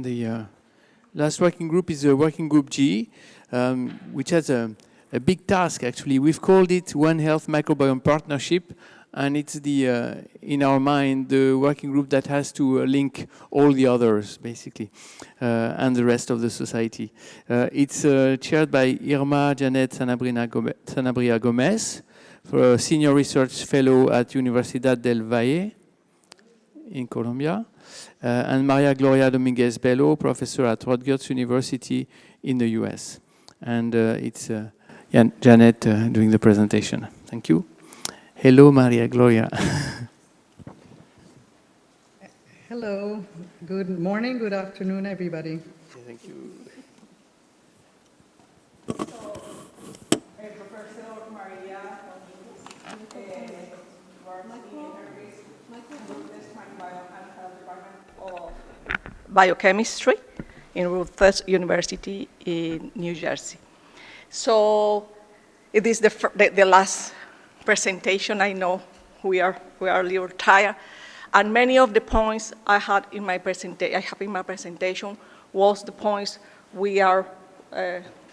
And the last working group is working group G, which has a big task, actually. We've called it One Health Microbiome Partnership, and it's the, in our mind, the working group that has to link all the others, basically, and the rest of the society. It's chaired by Irma, Janeth, Sanabria Gomez, for a senior research fellow at Universidad del Valle in Colombia, and Maria-Gloria Dominguez Bello, professor at Rutgers University in the US. And it's Janeth doing the presentation. Thank you. Hello, Maria-Gloria. Hello. Good morning, good afternoon, everybody. Thank you. Professor Maria, of Biochemistry in Rutgers University in New Jersey. So it is the last presentation. I know we are a little tired, and many of the points I have in my presentation was the points we are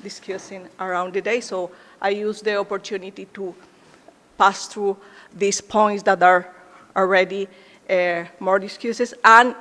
discussing around the day. So I use the opportunity to pass through these points that are already more discussed and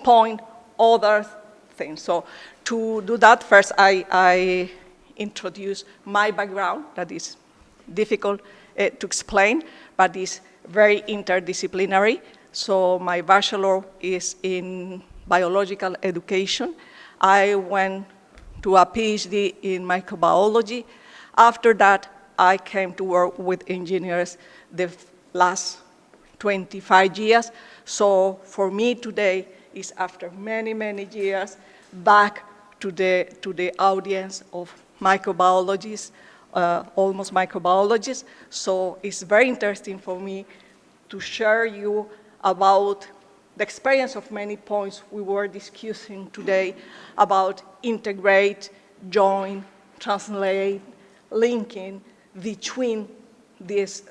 point other things. So to do that, first I introduce my background that is difficult to explain, but is very interdisciplinary. So my bachelor is in biological education. I went to a PhD in microbiology. After that, I came to work with engineers the last 25 years. So for me today is after many, many years back to the audience of microbiologists, almost microbiologists. So it's very interesting for me to share you about the experience of many points we were discussing today about integrate, join, translate, linking between this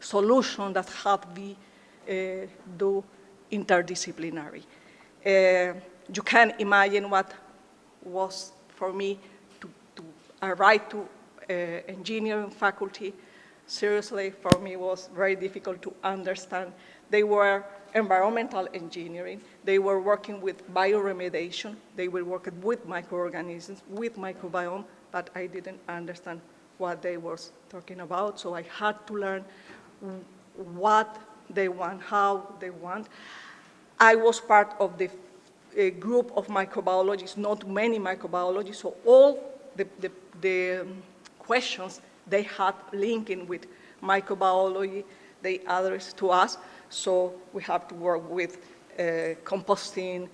solution that have be do interdisciplinary. You can imagine what was for me to arrive to engineering faculty. Seriously, for me was very difficult to understand. They were environmental engineering. They were working with bioremediation. They were working with microorganisms, with microbiome, but I didn't understand what they were talking about. So I had to learn what they want, how they want. I was part of the group of microbiologists, not many microbiologists, so all the questions they had linking with microbiology, they addressed to us. So we have to work with composting,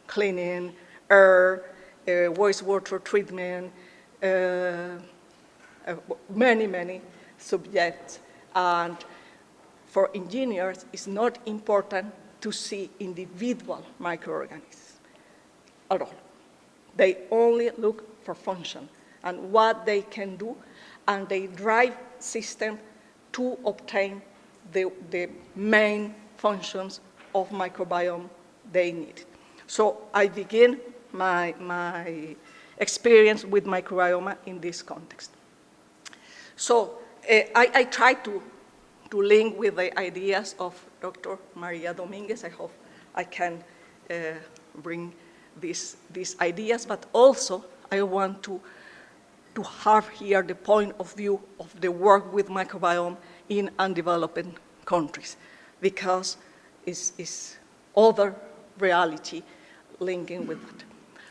cleaning, air, wastewater treatment, many subjects. And for engineers, it's not important to see individual microorganisms at all. They only look for function and what they can do, and they drive system to obtain the main functions of microbiome they need. So I begin my experience with microbiome in this context. So I try to link with the ideas of Dr. Maria Dominguez. I hope I can bring these ideas, but also I want to have here the point of view of the work with microbiome in undeveloped countries, because it's other reality linking with that.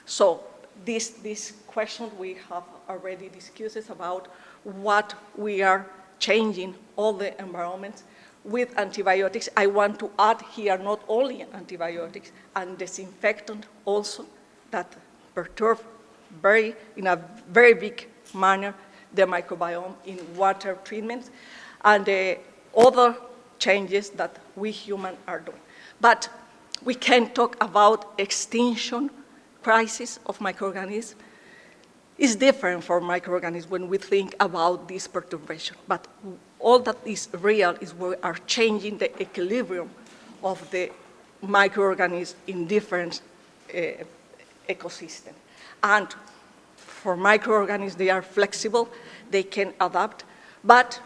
So this question we have already discussed about what we are changing all the environments with antibiotics. I want to add here not only antibiotics and disinfectant also that perturb in a very big manner the microbiome in water treatments and the other changes that we humans are doing. But we can talk about extinction crisis of microorganisms. It's different for microorganisms when we think about this perturbation, but all that is real is we are changing the equilibrium of the microorganisms in different ecosystems. And for microorganisms, they are flexible, they can adapt, but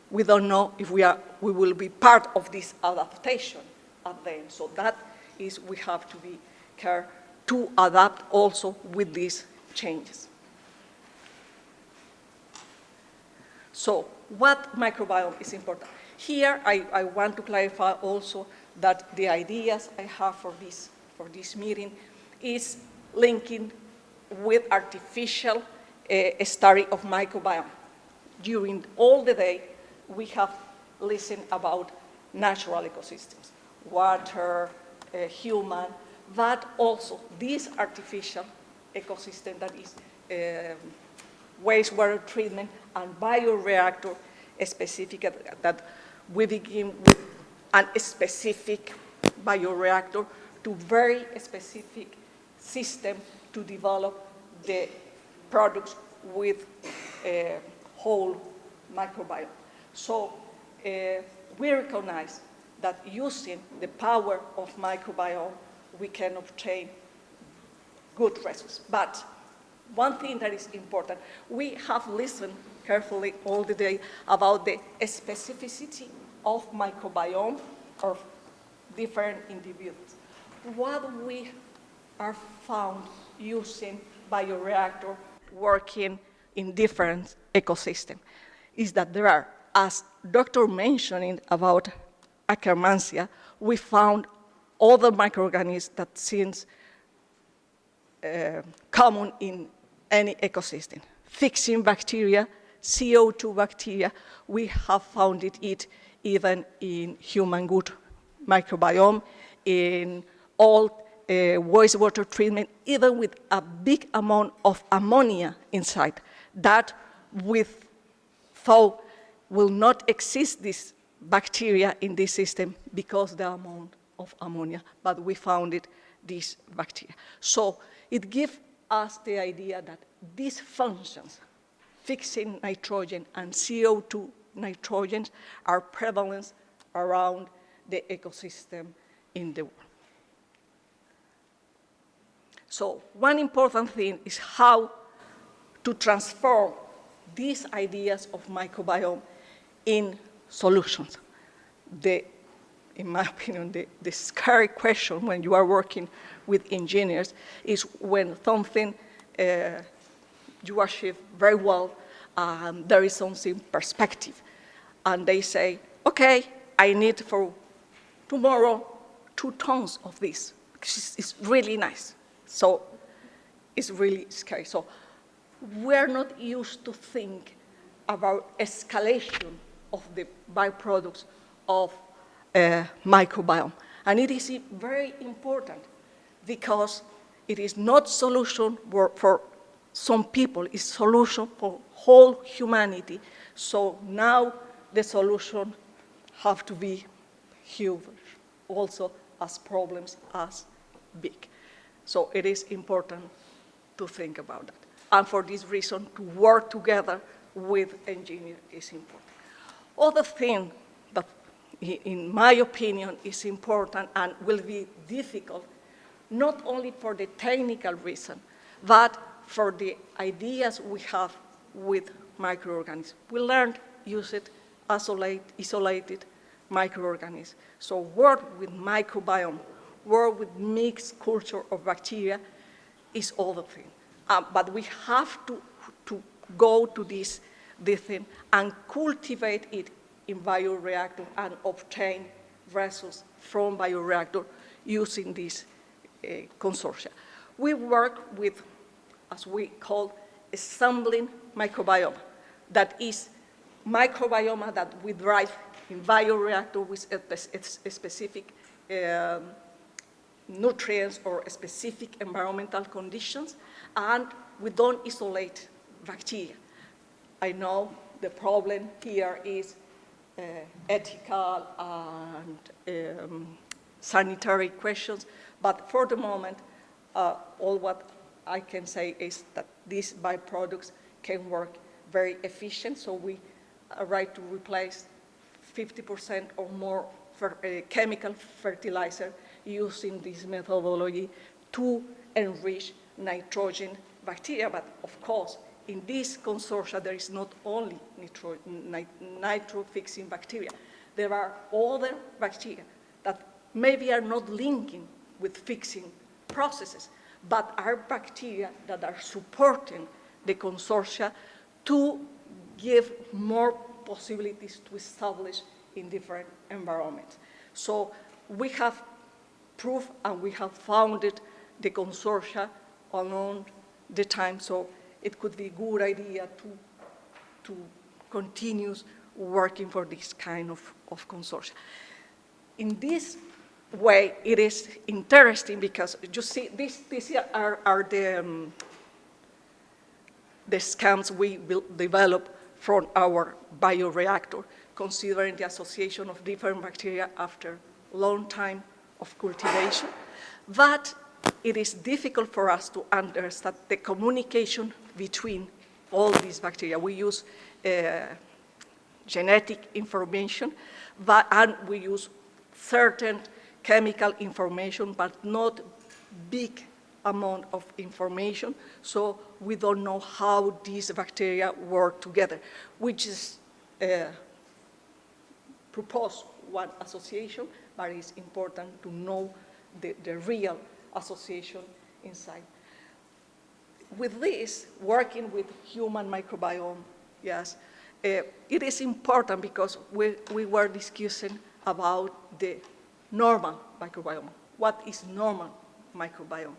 we don't know if we will be part of this adaptation at the end. So that is, we have to be careful to adapt also with these changes. So what microbiome is important? Here, I want to clarify also that the ideas I have for this meeting is linking with artificial study of microbiome. During all the day, we have listened about natural ecosystems, water, human, but also this artificial ecosystem that is wastewater treatment and bioreactor specific, that we begin with a specific bioreactor to very specific system to develop the products with a whole microbiome. So we recognize that using the power of microbiome, we can obtain good results. But one thing that is important, we have listened carefully all the day about the specificity of microbiome of different individuals. What we are found using bioreactor working in different ecosystems is that there are, as Dr. mentioned about Akkermansia, we found other microorganisms that seems common in any ecosystem. Fixing bacteria, CO2 bacteria, we have found it even in human gut microbiome, in all wastewater treatment, even with a big amount of ammonia inside. That we thought will not exist this bacteria in this system because the amount of ammonia, but we found this bacteria. So it gives us the idea that these functions, fixing nitrogen and CO2 nitrogens, are prevalent around the ecosystem in the world. So one important thing is how to transform these ideas of microbiome in solutions. In my opinion, the scary question when you are working with engineers is when something you achieve very well, there is something perspective. And they say, okay, I need for tomorrow 2 tons of this. It's really nice. So it's really scary. So we're not used to think about escalation of the byproducts of microbiome. And it is very important because it is not solution for some people, it's solution for whole humanity. So now the solution have to be huge, also as problems as big. So it is important to think about that. And for this reason, to work together with engineers is important. Other thing that, in my opinion, is important and will be difficult, not only for the technical reason, but for the ideas we have with microorganisms. We learned use it, isolated microorganisms. So work with microbiome, work with mixed culture of bacteria is other thing. But we have to go to this thing and cultivate it in bioreactor and obtain results from bioreactor using this consortia. We work with, as we call, assembling microbiome. That is microbiome that we drive in bioreactor with specific nutrients or specific environmental conditions, and we don't isolate bacteria. I know the problem here is ethical and sanitary questions, but for the moment, all what I can say is that these byproducts can work very efficient, so we are right to replace 50% or more for chemical fertilizer using this methodology to enrich nitrogen bacteria. But of course, in this consortia, there is not only nitro-fixing bacteria. There are other bacteria that maybe are not linking with fixing processes, but are bacteria that are supporting the consortia to give more possibilities to establish in different environments. So we have proved and we have founded the consortia along the time, so it could be a good idea to continue working for this kind of consortia. In this way, it is interesting because you see, these are the scans we will develop from our bioreactor, considering the association of different bacteria after a long time of cultivation. But it is difficult for us to understand the communication between all these bacteria. We use genetic information, and we use certain chemical information, but not big amount of information, so we don't know how these bacteria work together. We just propose one association, but it's important to know the real association inside. With this, working with human microbiome, yes, it is important because we were discussing about the normal microbiome. What is normal microbiome?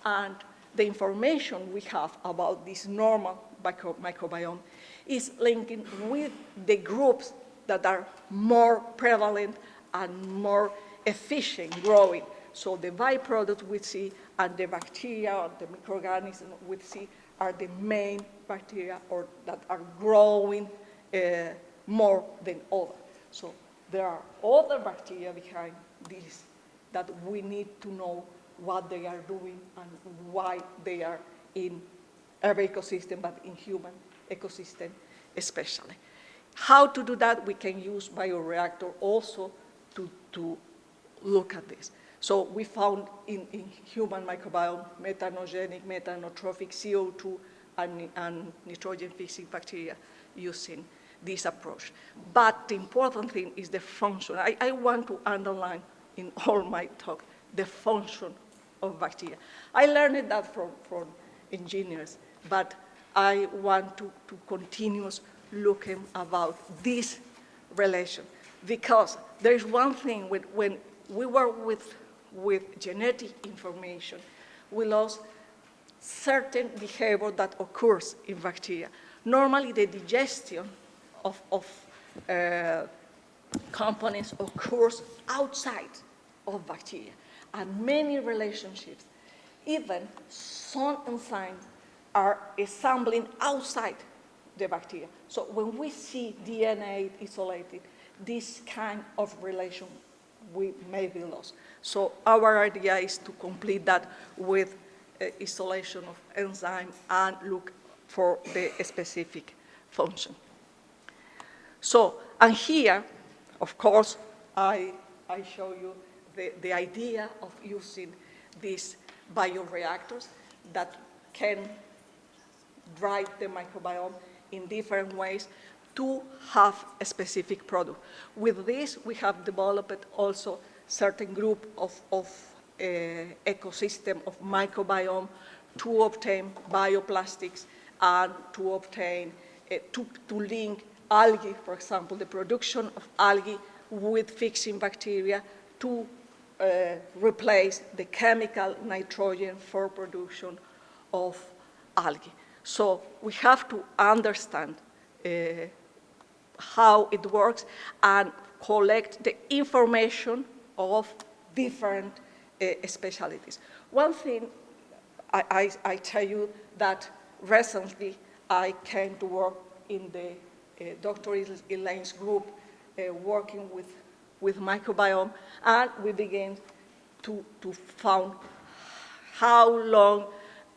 And the information we have about this normal microbiome is linking with the groups that are more prevalent and more efficient growing. So the byproducts we see and the bacteria or the microorganisms we see are the main bacteria or that are growing more than others. So there are other bacteria behind this that we need to know what they are doing and why they are in every ecosystem, but in human ecosystem especially. How to do that? We can use bioreactor also to look at this. So we found in human microbiome methanogenic, methanotrophic CO2 and nitrogen-fixing bacteria using this approach. But the important thing is the function. I want to underline in all my talk the function of bacteria. I learned that from engineers, but I want to continue looking about this relation, because there is one thing when we work with genetic information, we lost certain behavior that occurs in bacteria. Normally, the digestion of components occurs outside of bacteria, and many relationships, even some enzymes are assembling outside the bacteria. So when we see DNA isolated, this kind of relation we may be lost. So our idea is to complete that with isolation of enzyme and look for the specific function. So, and here, of course, I show you the idea of using these bioreactors that can drive the microbiome in different ways to have a specific product. With this, we have developed also certain group of ecosystem of microbiome to obtain bioplastics and to obtain, to link algae, for example, the production of algae with fixing bacteria to replace the chemical nitrogen for production of algae. So we have to understand how it works and collect the information of different specialties. One thing I tell you that recently I came to work in the Dr. Elaine's group working with microbiome, and we began to find how long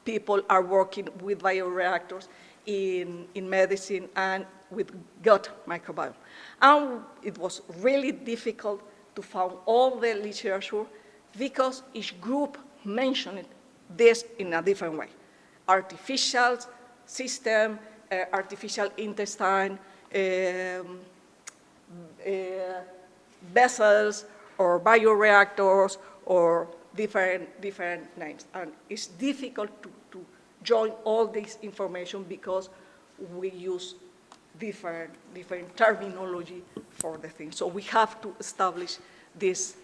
people are working with bioreactors in medicine and with gut microbiome. And it was really difficult to find all the literature because each group mentioned this in a different way. Artificial system, artificial intestine, vessels, or bioreactors, or different names. And it's difficult to join all this information because we use different terminology for the thing. So we have to establish this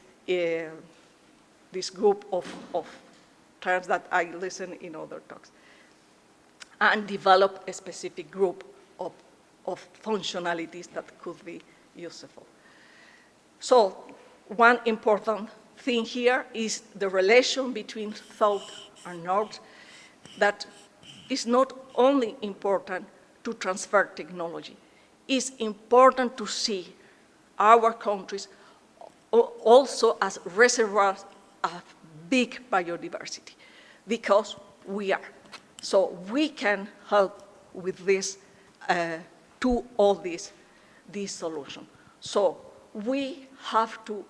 group of terms that I listen in other talks, and develop a specific group of functionalities that could be useful. So one important thing here is the relation between thought and knowledge, that is not only important to transfer technology. It's important to see our countries also as reservoirs of big biodiversity, because we are. So we can help with this, to all this solution. So we have to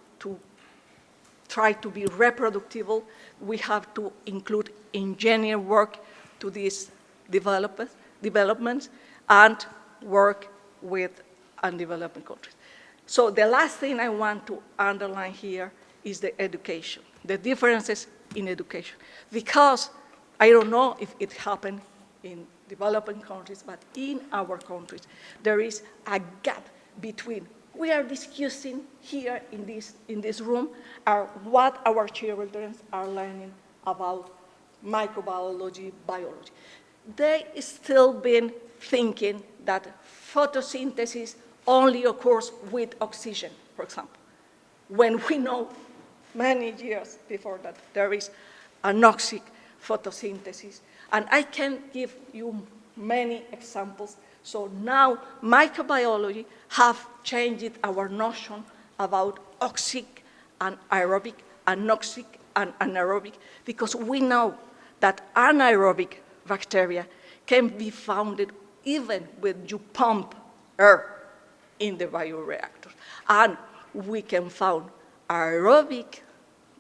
try to be reproducible. We have to include engineer work to these developments and work with undeveloped countries. So the last thing I want to underline here is the education, the differences in education. Because I don't know if it happened in developing countries, but in our countries, there is a gap between we are discussing here in this room are what our children are learning about microbiology, biology. They still been thinking that photosynthesis only occurs with oxygen, for example, when we know many years before that there is anoxic photosynthesis. And I can give you many examples. So now microbiology have changed our notion about oxic and aerobic, anoxic and anaerobic, because we know that anaerobic bacteria can be found even when you pump air in the bioreactor. And we can find aerobic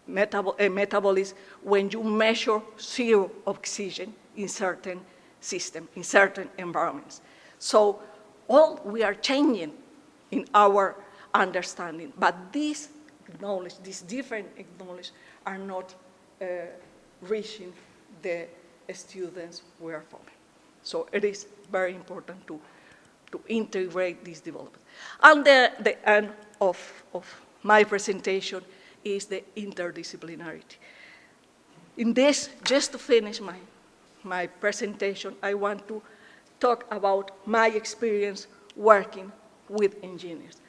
metabolism when you measure zero oxygen in certain systems, in certain environments. So all we are changing in our understanding, but this knowledge, these different knowledge are not reaching the students we are forming. So it is very important to integrate this development. And the end of my presentation is the interdisciplinarity. In this, just to finish my presentation, I want to talk about my experience working with engineers.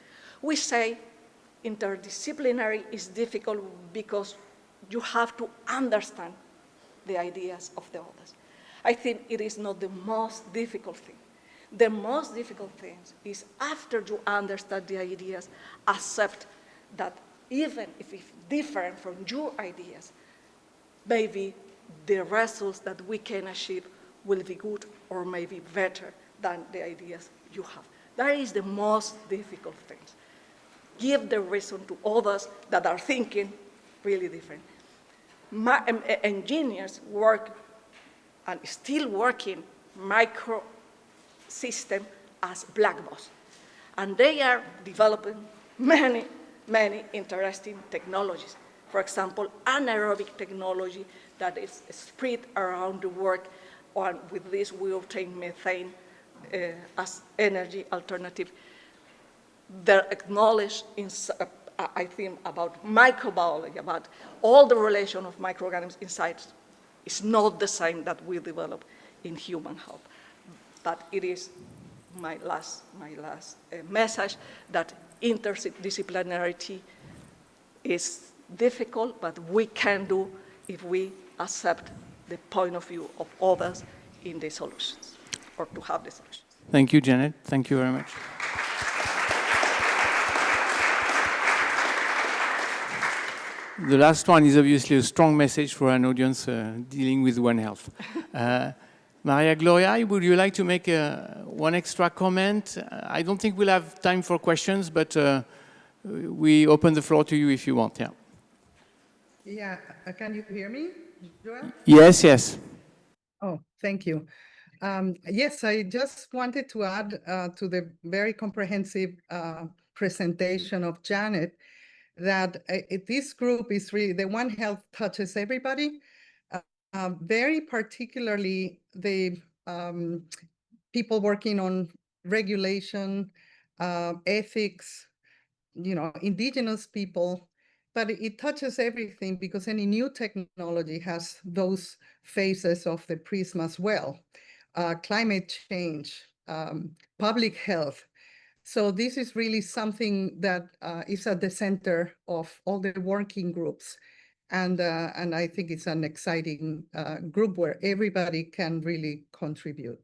We say interdisciplinary is difficult because you have to understand the ideas of the others. I think it is not the most difficult thing. The most difficult thing is after you understand the ideas, accept that even if it's different from your ideas, maybe the results that we can achieve will be good or maybe better than the ideas you have. That is the most difficult thing. Give the reason to others that are thinking really different. Engineers work and still working micro system as black box. And they are developing many interesting technologies. For example, anaerobic technology that is spread around the world, and with this we obtain methane as energy alternative. They acknowledge, I think, about microbiology, about all the relation of microorganisms inside. It's not the same that we develop in human health. But it is my last message that interdisciplinarity is difficult, but we can do if we accept the point of view of others in the solutions, or to have the solutions. Thank you, Janeth. Thank you very much. The last one is obviously a strong message for an audience dealing with One Health. Maria-Gloria, would you like to make one extra comment? I don't think we'll have time for questions, but we open the floor to you if you want. Yeah. Yeah, can you hear me, Joel? Yes, yes. Oh, thank you. Yes, I just wanted to add to the very comprehensive presentation of Janeth that this group is really, the One Health touches everybody, very particularly the people working on regulation, ethics, indigenous people, but it touches everything because any new technology has those phases of the prism as well. Climate change, public health. So this is really something that is at the center of all the working groups. And I think it's an exciting group where everybody can really contribute.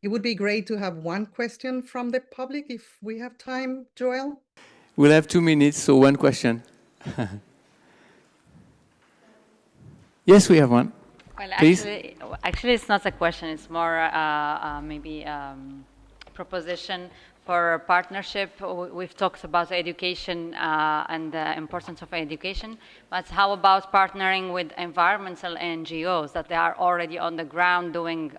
It would be great to have one question from the public if we have time, Joel. We'll have 2 minutes, so one question. Yes, we have one. Well, Please. actually, it's not a question. It's more maybe proposition for partnership. We've talked about education and the importance of education, but how about partnering with environmental NGOs that they are already on the ground doing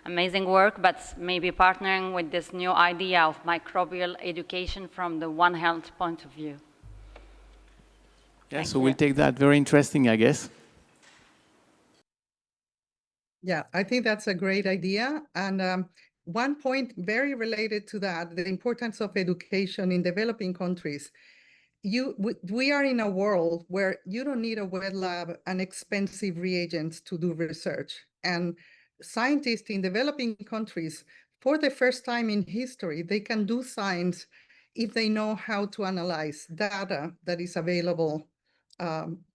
amazing work, but maybe partnering with this new idea of microbial education from the One Health point of view? Yeah, so we'll take that. Very interesting, I guess. Yeah, I think that's a great idea. And one point very related to that, the importance of education in developing countries. We are in a world where you don't need a wet lab and expensive reagents to do research. And scientists in developing countries, for the first time in history, they can do science if they know how to analyze data that is available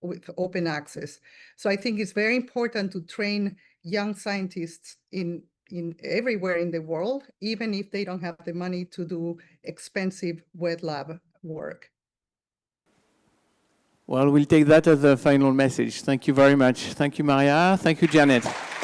with open access. So I think it's very important to train young scientists in everywhere in the world, even if they don't have the money to do expensive wet lab work. Well, we'll take that as the final message. Thank you very much. Thank you, Maria. Thank you, Janeth.